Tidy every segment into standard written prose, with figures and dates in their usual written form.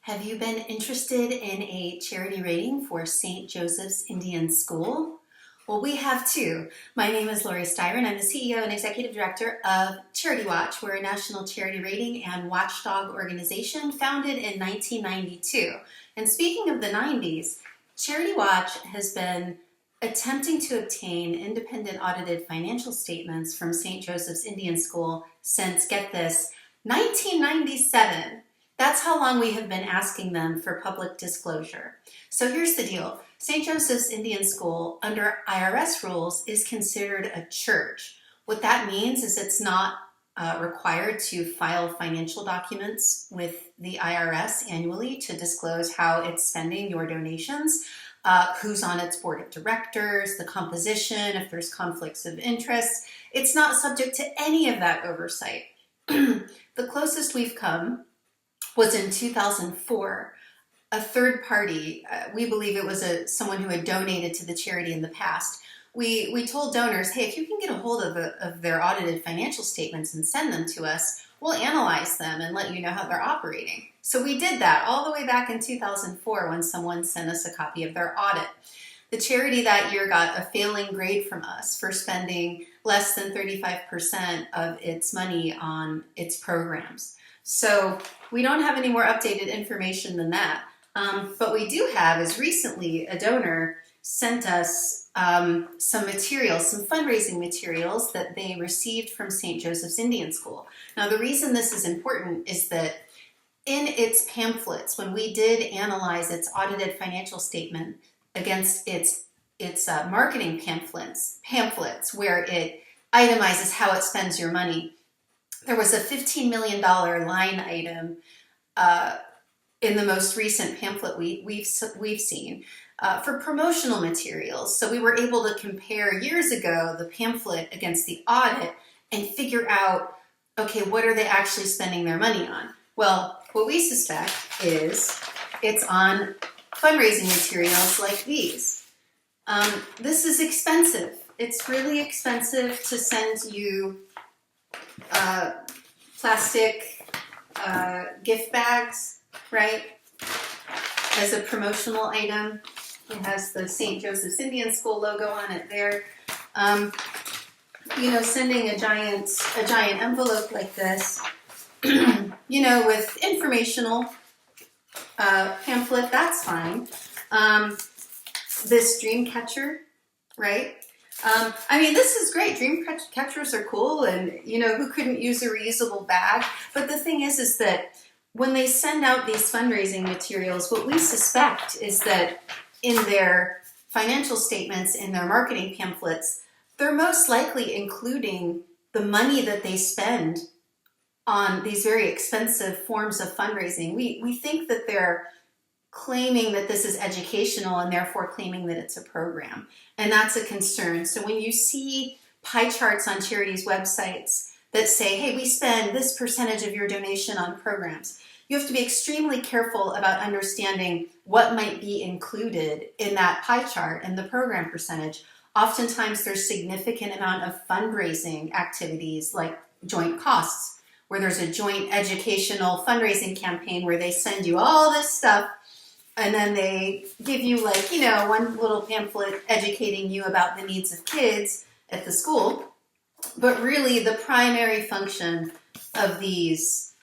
Have you been interested in a charity rating for St. Joseph's Indian School? Well, we have too. My name is Lori Styron. I'm the CEO and Executive Director of Charity Watch. We're a national charity rating and watchdog organization founded in 1992. And speaking of the 90s, Charity Watch has been attempting to obtain independent audited financial statements from St. Joseph's Indian School since, get this, 1997. That's how long we have been asking them for public disclosure. So here's the deal. St. Joseph's Indian School, under IRS rules, is considered a church. What that means is it's not required to file financial documents with the IRS annually to disclose how it's spending your donations, who's on its board of directors, the composition, if there's conflicts of interest. It's not subject to any of that oversight. The closest we've come was in 2004. A third party, we believe it was someone who had donated to the charity in the past. We told donors, hey, if you can get a hold of their audited financial statements and send them to us, we'll analyze them and let you know how they're operating. So we did that all the way back in 2004 when someone sent us a copy of their audit. The charity that year got a failing grade from us for spending less than 35% of its money on its programs. So we don't have any more updated information than that. But we do have is recently a donor sent us some materials, some fundraising materials that they received from St. Joseph's Indian School. Now, the reason this is important is that in its pamphlets, when we did analyze its audited financial statement against its marketing pamphlets where it itemizes how it spends your money, there was a $15 million line item in the most recent pamphlet we've seen for promotional materials. So we were able to compare years ago the pamphlet against the audit and figure out, okay, what are they actually spending their money on? Well, what we suspect is it's on fundraising materials like these. This is expensive. It's really expensive to send you plastic gift bags, right? As a promotional item. It has the St. Joseph's Indian School logo on it there. Sending a giant envelope like this, with informational pamphlet, that's fine. This dream catcher, right? This is great. Dream catchers are cool, and who couldn't use a reusable bag? But the thing is that when they send out these fundraising materials, what we suspect is that in their financial statements, in their marketing pamphlets, they're most likely including the money that they spend on these very expensive forms of fundraising. We think that they're claiming that this is educational and therefore claiming that it's a program. And that's a concern. So when you see pie charts on charities' websites that say, hey, we spend this percentage of your donation on programs, you have to be extremely careful about understanding what might be included in that pie chart and the program percentage. Oftentimes there's significant amount of fundraising activities like joint costs, where there's a joint educational fundraising campaign where they send you all this stuff and then they give you one little pamphlet educating you about the needs of kids at the school. But really the primary function of these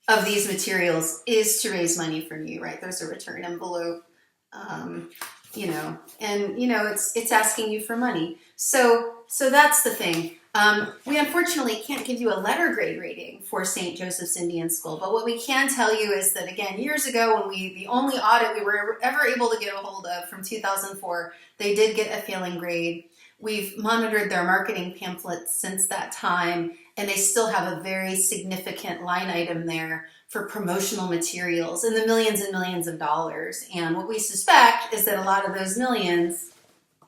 materials is to raise money from you, right? There's a return envelope, it's asking you for money. So that's the thing. We unfortunately can't give you a letter grade rating for St. Joseph's Indian School, but what we can tell you is that, again, years ago when the only audit we were ever able to get a hold of from 2004, they did get a failing grade. We've monitored their marketing pamphlets since that time, and they still have a very significant line item there for promotional materials in the millions and millions of dollars. And what we suspect is that a lot of those millions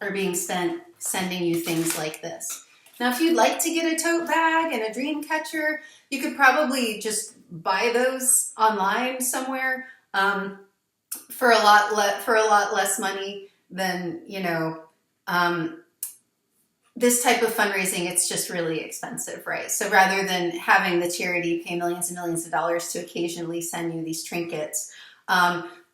are being spent sending you things like this. Now, if you'd like to get a tote bag and a dream catcher, you could probably just buy those online somewhere for a lot less money than this type of fundraising, it's just really expensive, right? So rather than having the charity pay millions and millions of dollars to occasionally send you these trinkets,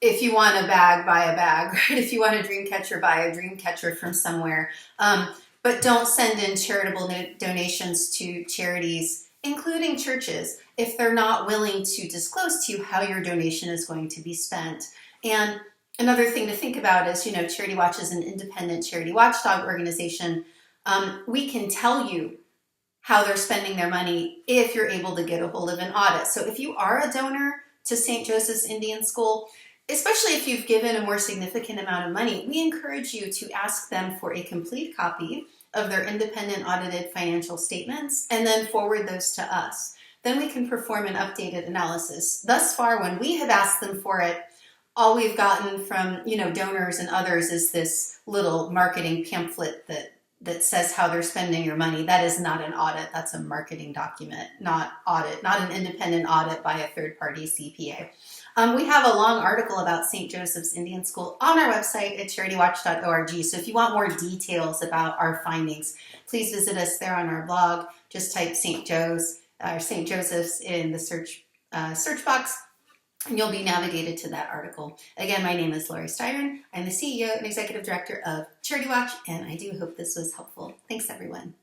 if you want a bag, buy a bag, right? If you want a dream catcher, buy a dream catcher from somewhere. But don't send in charitable donations to charities, including churches, if they're not willing to disclose to you how your donation is going to be spent. And another thing to think about is, Charity Watch is an independent charity watchdog organization. We can tell you how they're spending their money if you're able to get a hold of an audit. So if you are a donor to St. Joseph's Indian School, especially if you've given a more significant amount of money, we encourage you to ask them for a complete copy of their independent audited financial statements and then forward those to us. Then we can perform an updated analysis. Thus far, when we have asked them for it, all we've gotten from donors and others is this little marketing pamphlet that says how they're spending your money. That is not an audit. That's a marketing document, not an independent audit by a third-party CPA. We have a long article about St. Joseph's Indian School on our website at charitywatch.org. So if you want more details about our findings, please visit us there on our blog. Just type St. Joseph's in the search box, and you'll be navigated to that article. Again, my name is Lori Styron. I'm the CEO and Executive Director of Charity Watch, and I do hope this was helpful. Thanks, everyone.